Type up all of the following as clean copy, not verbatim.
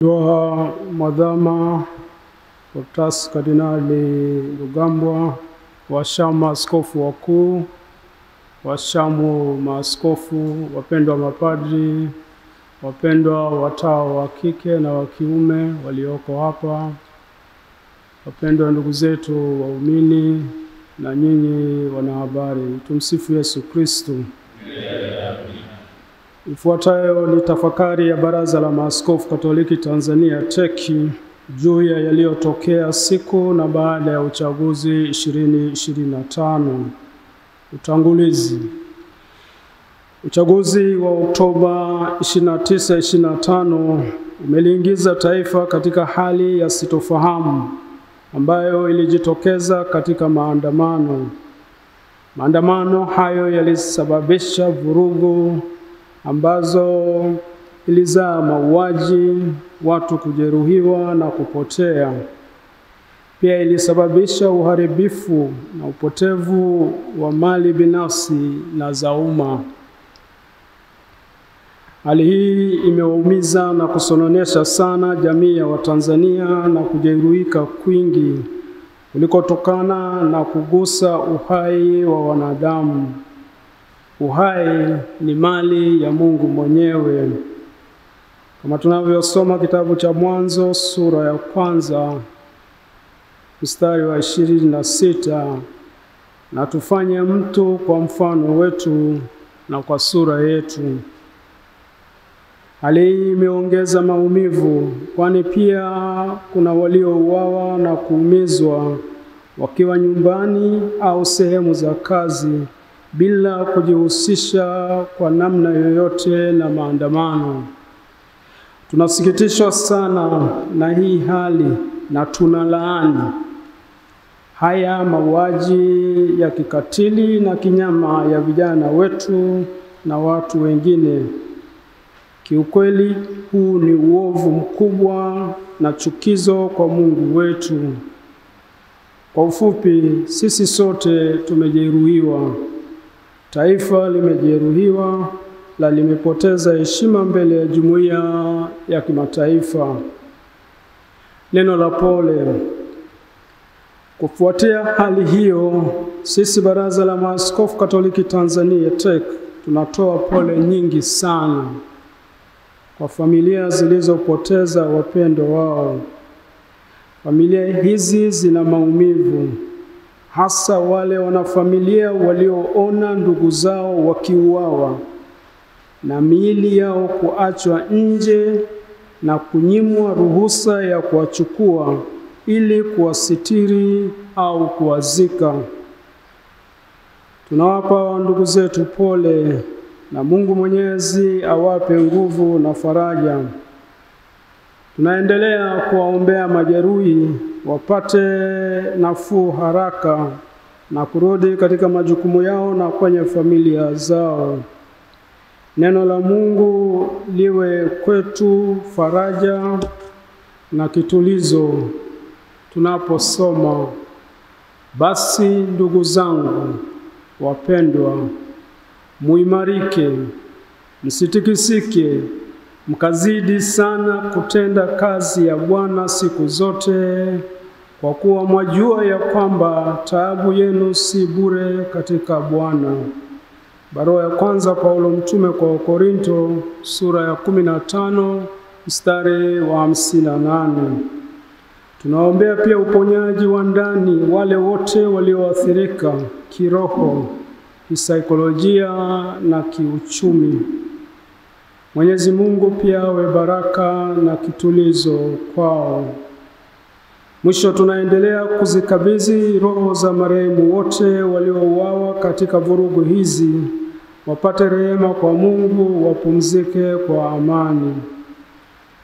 Dua Mwadhama Protas Kardinali Rugambwa, washamu askofu wakuu, washamu maaskofu, wapendwa mapadri, wapendwa watawa wa kike na wa kiume walioko hapa, wapendwa ndugu zetu waumini na nyinyi wanahabari. Tumsifu Yesu Kristo. Ifuatayo ni tafakari ya Baraza la Maaskofu Katoliki Tanzania TEC juu ya yaliyotokea siku na baada ya uchaguzi 2025. Utangulizi. Uchaguzi wa Oktoba 29, 2025 umeliingiza taifa katika hali ya sitofahamu ambayo ilijitokeza katika maandamano. Maandamano hayo yalisababisha vurugu ambazo ilizaa mauaji, watu kujeruhiwa na kupotea. Pia ilisababisha uharibifu na upotevu wa mali binafsi na za umma. Hali hii imewaumiza na kusononesha sana jamii ya Watanzania na kujeruhika kwingi kulikotokana na kugusa uhai wa wanadamu. Uhai ni mali ya Mungu mwenyewe. Kama tunavyosoma kitabu cha Mwanzo sura ya 1 mstari wa 26, na tufanye mtu kwa mfano wetu na kwa sura yetu. Hali hii imeongeza maumivu, kwani pia kuna waliouawa na kuumizwa wakiwa nyumbani au sehemu za kazi bila kujihusisha kwa namna yoyote na maandamano. Tunasikitishwa sana na hii hali na tunalaani haya mauaji ya kikatili na kinyama ya vijana wetu na watu wengine. Kiukweli huu ni uovu mkubwa na chukizo kwa Mungu wetu. Kwa ufupi, sisi sote tumejeruhiwa. Taifa limejeruhiwa na limepoteza heshima mbele ya jumuiya ya kimataifa. Neno la pole. Kufuatia hali hiyo, sisi Baraza la Maaskofu Katoliki Tanzania TEC tunatoa pole nyingi sana kwa familia zilizopoteza wapendwa wao. Familia hizi zina maumivu, hasa wale wanafamilia walioona ndugu zao wakiuawa na miili yao kuachwa nje na kunyimwa ruhusa ya kuwachukua ili kuwasitiri au kuwazika. Tunawapa ndugu zetu pole na Mungu Mwenyezi awape nguvu na faraja. Tunaendelea kuwaombea majeruhi wapate nafuu haraka na kurudi katika majukumu yao na kwenye familia zao. Neno la Mungu liwe kwetu faraja na kitulizo tunaposoma. Basi ndugu zangu wapendwa, muimarike, msitikisike, mkazidi sana kutenda kazi ya Bwana siku zote, kwa kuwa mwajua ya kwamba taabu yenu si bure katika Bwana. Barua ya kwanza Paulo mtume kwa Wakorinto sura ya 15 mstari wa 58. Tunaombea pia uponyaji wa ndani wale wote walioathirika kiroho, kisaikolojia na kiuchumi. Mwenyezi Mungu pia awe baraka na kitulizo kwao. Mwisho, tunaendelea kuzikabidhi roho za marehemu wote waliouawa katika vurugu hizi, wapate rehema kwa Mungu, wapumzike kwa amani.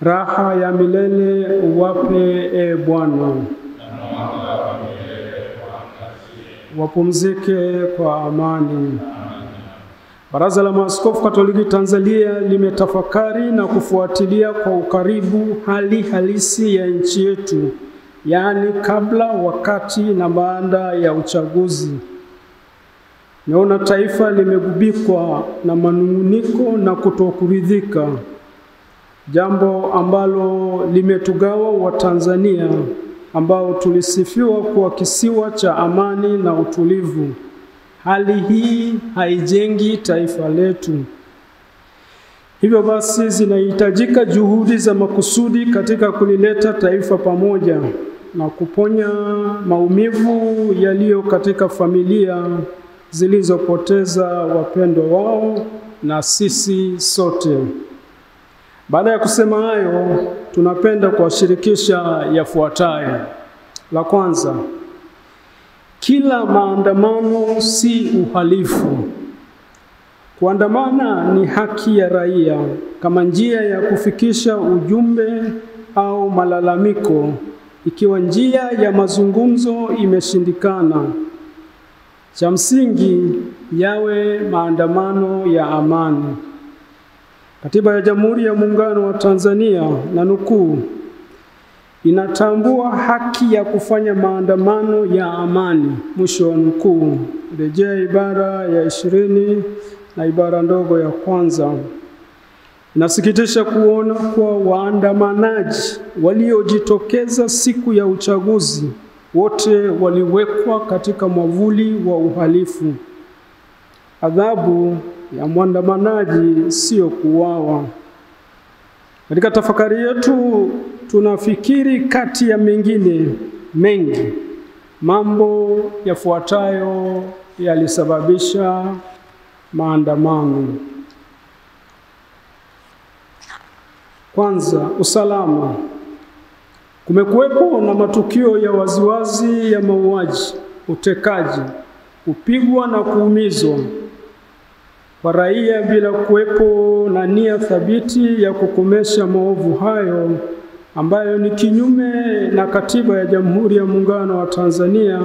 Raha ya milele uwape, e Bwana. Wapumzike kwa amani. Baraza la Maaskofu Katoliki Tanzania limetafakari na kufuatilia kwa ukaribu hali halisi ya nchi yetu, yaani kabla, wakati na baada ya uchaguzi. Naona taifa limegubikwa na manunguniko na kutokuridhika. jambo ambalo limetugawa Watanzania ambao tulisifiwa kuwa kisiwa cha amani na utulivu. Hali hii haijengi taifa letu. Hivyo basi zinahitajika juhudi za makusudi katika kulileta taifa pamoja na kuponya maumivu yaliyo katika familia zilizopoteza wapendwa wao na sisi sote. Baada ya kusema hayo, tunapenda kuwashirikisha yafuatayo. La kwanza, kila maandamano si uhalifu. Kuandamana ni haki ya raia kama njia ya kufikisha ujumbe au malalamiko. Ikiwa njia ya mazungumzo imeshindikana, cha msingi yawe maandamano ya amani. Katiba ya Jamhuri ya Muungano wa Tanzania, na nukuu, inatambua haki ya kufanya maandamano ya amani, mwisho wa nukuu. Rejea ibara ya 20 na ibara ndogo ya kwanza. Inasikitisha kuona kuwa waandamanaji waliojitokeza siku ya uchaguzi wote waliwekwa katika mwavuli wa uhalifu. Adhabu ya mwandamanaji sio kuuawa. Katika tafakari yetu tunafikiri kati ya mengine mengi mambo yafuatayo yalisababisha maandamano. Kwanza, usalama. Kumekuwepo na matukio ya waziwazi ya mauaji, utekaji, kupigwa na kuumizwa kwa raia bila kuwepo na nia thabiti ya kukomesha maovu hayo, ambayo ni kinyume na Katiba ya Jamhuri ya Muungano wa Tanzania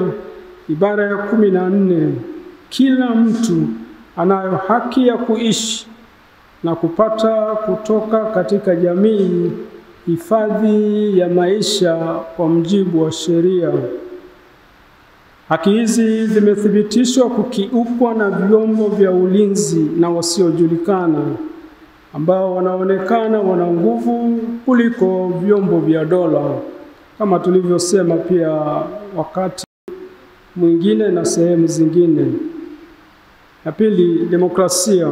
ibara ya 14. Kila mtu anayo haki ya kuishi na kupata kutoka katika jamii hifadhi ya maisha kwa mujibu wa sheria. Haki hizi zimethibitishwa kukiukwa na vyombo vya ulinzi na wasiojulikana ambao wanaonekana wana nguvu kuliko vyombo vya dola, kama tulivyosema pia wakati mwingine na sehemu zingine. Ya pili, demokrasia.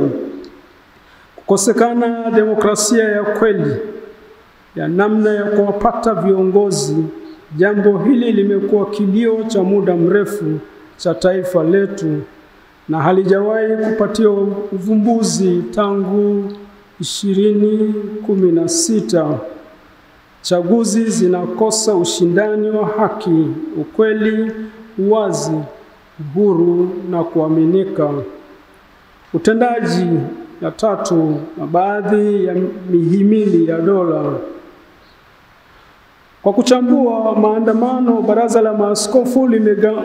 Kukosekana demokrasia ya kweli ya namna ya kuwapata viongozi. Jambo hili limekuwa kilio cha muda mrefu cha taifa letu na halijawahi kupatiwa uvumbuzi tangu 2016. Chaguzi zinakosa ushindani wa haki, ukweli, uwazi, uhuru na kuaminika. Utendaji. Ya tatu, na baadhi ya mihimili ya dola. Kwa kuchambua maandamano, Baraza la Maaskofu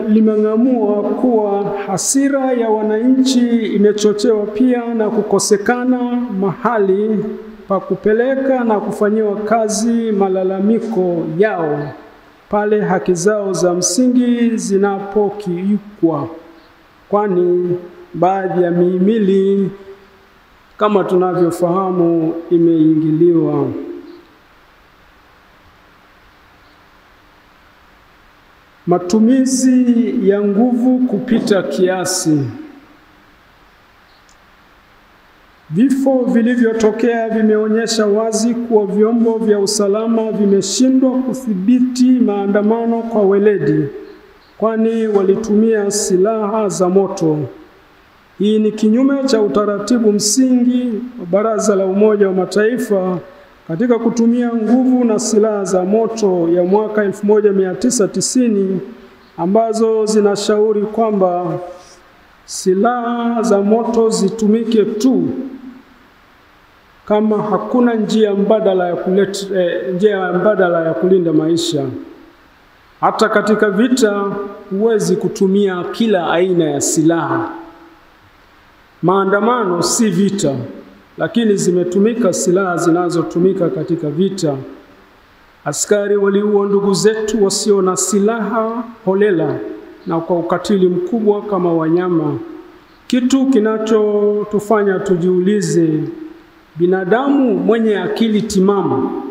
limeng'amua kuwa hasira ya wananchi imechochewa pia na kukosekana mahali pa kupeleka na kufanyiwa kazi malalamiko yao pale haki zao za msingi zinapokiukwa, kwani baadhi ya mihimili kama tunavyofahamu imeingiliwa. Matumizi ya nguvu kupita kiasi. Vifo vilivyotokea vimeonyesha wazi kuwa vyombo vya usalama vimeshindwa kudhibiti maandamano kwa weledi, kwani walitumia silaha za moto. Hii ni kinyume cha utaratibu msingi wa Baraza la Umoja wa Mataifa katika kutumia nguvu na silaha za moto ya mwaka 1990 ambazo zinashauri kwamba silaha za moto zitumike tu kama hakuna njia mbadala ya kulinda maisha. Hata katika vita huwezi kutumia kila aina ya silaha. Maandamano si vita, lakini zimetumika silaha zinazotumika katika vita. Askari waliua ndugu zetu wasio na silaha holela na kwa ukatili mkubwa kama wanyama. Kitu kinachotufanya tujiulize Binadamu mwenye akili timamu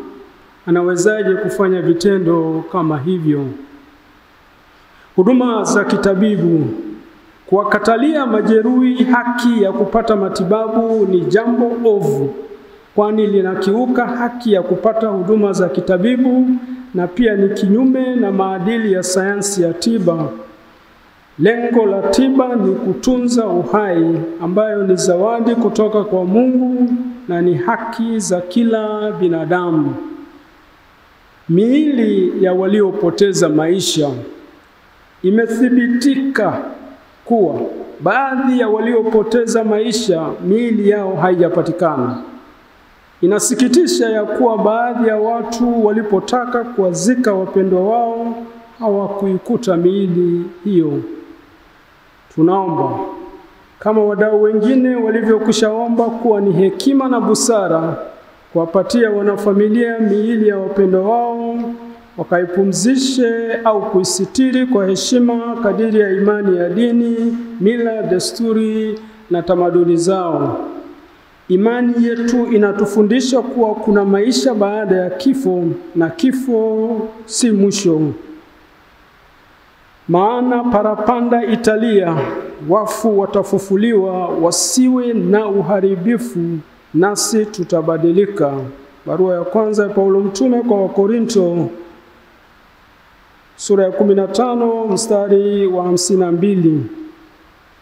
anawezaje kufanya vitendo kama hivyo? Huduma za kitabibu. Kuwakatalia majeruhi haki ya kupata matibabu ni jambo ovu, kwani linakiuka haki ya kupata huduma za kitabibu na pia ni kinyume na maadili ya sayansi ya tiba. Lengo la tiba ni kutunza uhai, ambayo ni zawadi kutoka kwa Mungu na ni haki za kila binadamu. Miili ya waliopoteza maisha. Imethibitika kuwa baadhi ya waliopoteza maisha miili yao haijapatikana. Inasikitisha ya kuwa baadhi ya watu walipotaka kuwazika wapendwa wao hawakuikuta miili hiyo. Tunaomba kama wadau wengine walivyokwishaomba kuwa ni hekima na busara kuwapatia wanafamilia miili ya wapendwa wao, wakaipumzishe au kuisitiri kwa heshima kadiri ya imani ya dini, mila, desturi na tamaduni zao. Imani yetu inatufundisha kuwa kuna maisha baada ya kifo na kifo si mwisho. Maana parapanda italia, wafu watafufuliwa, wasiwe na uharibifu, nasi tutabadilika. Barua ya kwanza ya Paulo mtume kwa Wakorinto, sura ya 15 mstari wa 52.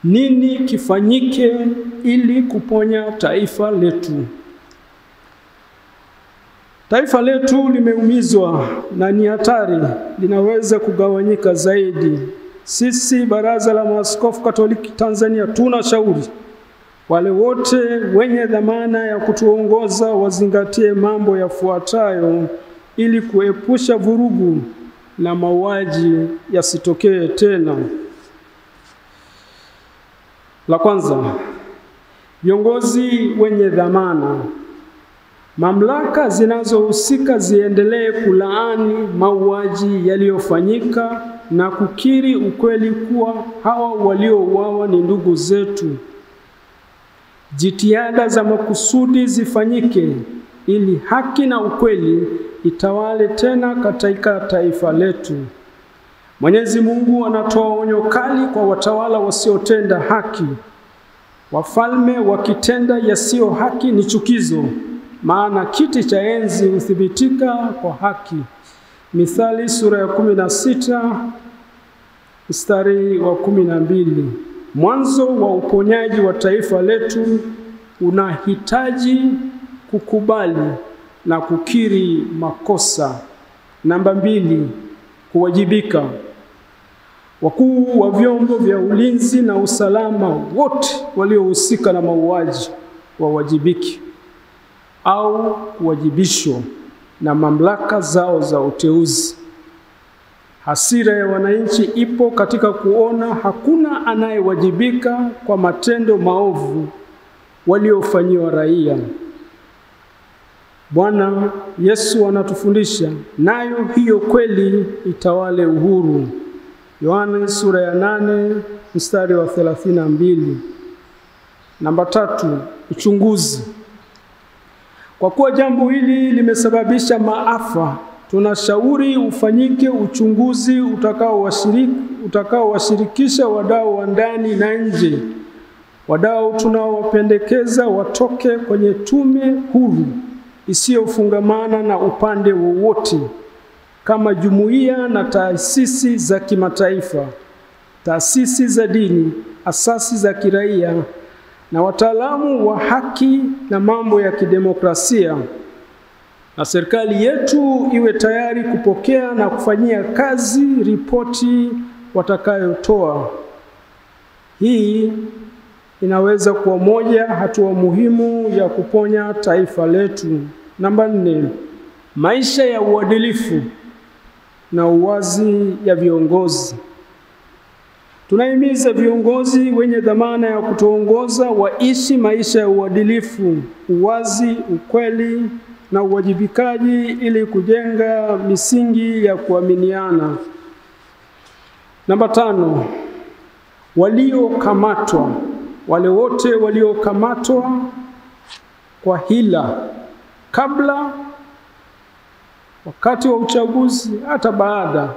Nini kifanyike ili kuponya taifa letu? Taifa letu limeumizwa na ni hatari, linaweza kugawanyika zaidi. Sisi Baraza la Maaskofu Katoliki Tanzania tunashauri wale wote wenye dhamana ya kutuongoza wazingatie mambo yafuatayo ili kuepusha vurugu na mauaji yasitokee tena. La kwanza, viongozi wenye dhamana. Mamlaka zinazohusika ziendelee kulaani mauaji yaliyofanyika na kukiri ukweli kuwa hawa waliouawa ni ndugu zetu. Jitihada za makusudi zifanyike ili haki na ukweli itawale tena katika taifa letu. Mwenyezi Mungu anatoa onyo kali kwa watawala wasiotenda haki. Wafalme wakitenda yasiyo haki ni chukizo, maana kiti cha enzi huthibitika kwa haki. Mithali sura ya 16 mstari wa 12. Mwanzo wa uponyaji wa taifa letu unahitaji kukubali na kukiri makosa. Namba 2, kuwajibika. Wakuu wa vyombo vya ulinzi na usalama wote waliohusika na mauaji wawajibiki au kuwajibishwa na mamlaka zao za uteuzi. Hasira ya wananchi ipo katika kuona hakuna anayewajibika kwa matendo maovu waliofanyiwa raia. Bwana Yesu anatufundisha, nayo hiyo kweli itawale uhuru. Yohana sura ya 8 mstari wa 32. Namba 3, uchunguzi. Kwa kuwa jambo hili limesababisha maafa, tunashauri ufanyike uchunguzi utakaowashirikisha wadau wa ndani na nje. Wadau tunaowapendekeza watoke kwenye tume huru isiyofungamana na upande wowote, kama jumuiya na taasisi za kimataifa, taasisi za dini, asasi za kiraia na wataalamu wa haki na mambo ya kidemokrasia. Na serikali yetu iwe tayari kupokea na kufanyia kazi ripoti watakayotoa. Hii inaweza kuwa moja hatua muhimu ya kuponya taifa letu. Namba 4, maisha ya uadilifu na uwazi ya viongozi. Tunahimiza viongozi wenye dhamana ya kutuongoza waishi maisha ya uadilifu, uwazi, ukweli na uwajibikaji ili kujenga misingi ya kuaminiana. Namba 5, waliokamatwa. Wale wote waliokamatwa kwa hila kabla, wakati wa uchaguzi, hata baada,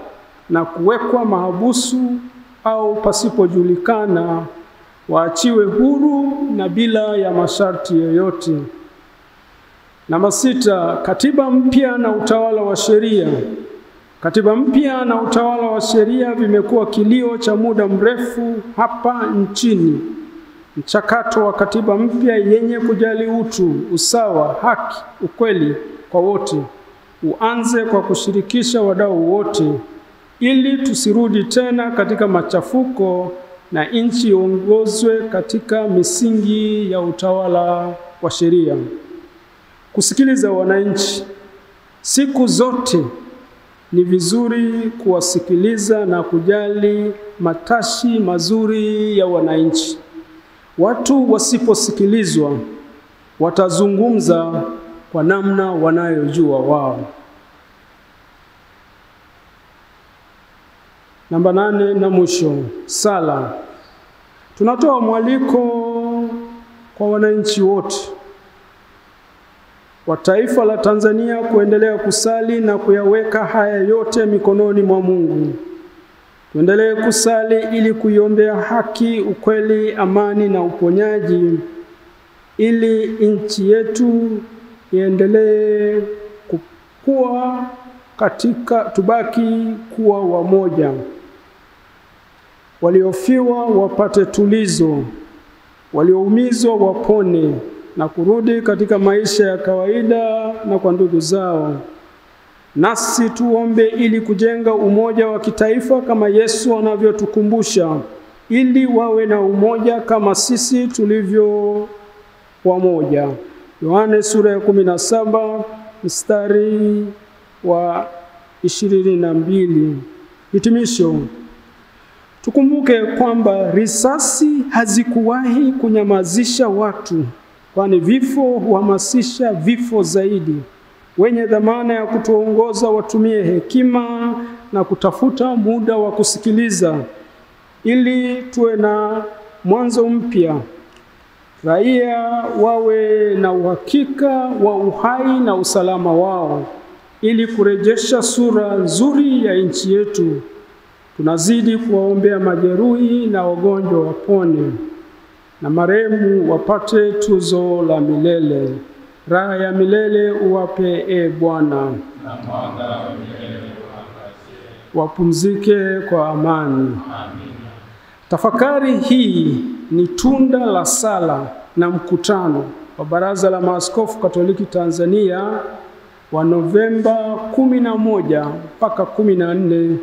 na kuwekwa mahabusu au pasipojulikana, waachiwe huru na bila ya masharti yoyote. Namba 6, katiba mpya na utawala wa sheria. Katiba mpya na utawala wa sheria vimekuwa kilio cha muda mrefu hapa nchini. Mchakato wa katiba mpya yenye kujali utu, usawa, haki, ukweli kwa wote uanze kwa kushirikisha wadau wote, ili tusirudi tena katika machafuko na nchi iongozwe katika misingi ya utawala wa sheria. Kusikiliza wananchi. Siku zote ni vizuri kuwasikiliza na kujali matashi mazuri ya wananchi. Watu wasiposikilizwa watazungumza kwa namna wanayojua wao. Namba 8 na mwisho, sala. Tunatoa mwaliko kwa wananchi wote wa taifa la Tanzania kuendelea kusali na kuyaweka haya yote mikononi mwa Mungu. Tuendelee kusali ili kuiombea haki, ukweli, amani na uponyaji, ili nchi yetu iendelee kukua tubaki kuwa wamoja. Waliofiwa wapate tulizo, walioumizwa wapone na kurudi katika maisha ya kawaida na kwa ndugu zao. Nasi tuombe ili kujenga umoja wa kitaifa kama Yesu anavyotukumbusha, ili wawe na umoja kama sisi tulivyo wamoja. Yohane sura ya 17 mstari wa 22. Hitimisho. Tukumbuke kwamba risasi hazikuwahi kunyamazisha watu, kwani vifo huhamasisha vifo zaidi. Wenye dhamana ya kutuongoza watumie hekima na kutafuta muda wa kusikiliza, ili tuwe na mwanzo mpya. Raia wawe na uhakika wa uhai na usalama wao, ili kurejesha sura nzuri ya nchi yetu. Tunazidi kuwaombea majeruhi na wagonjwa wapone, na marehemu wapate tuzo la milele. Raha ya milele uwape, Bwana, wapumzike kwa amani. Tafakari hii ni tunda la sala na mkutano wa Baraza la Maaskofu Katoliki Tanzania wa Novemba 11 mpaka 14,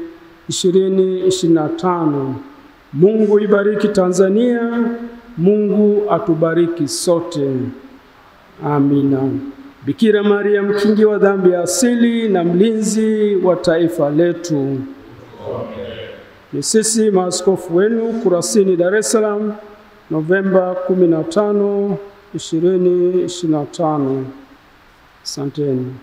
2025. Mungu ibariki Tanzania, Mungu atubariki sote. Amina. Bikira Maria, mkingi wa dhambi ya asili na mlinzi wa taifa letu. Ni sisi maaskofu wenu Kurasini, Dar es Salaam, Novemba 15, 2025. Asanteni.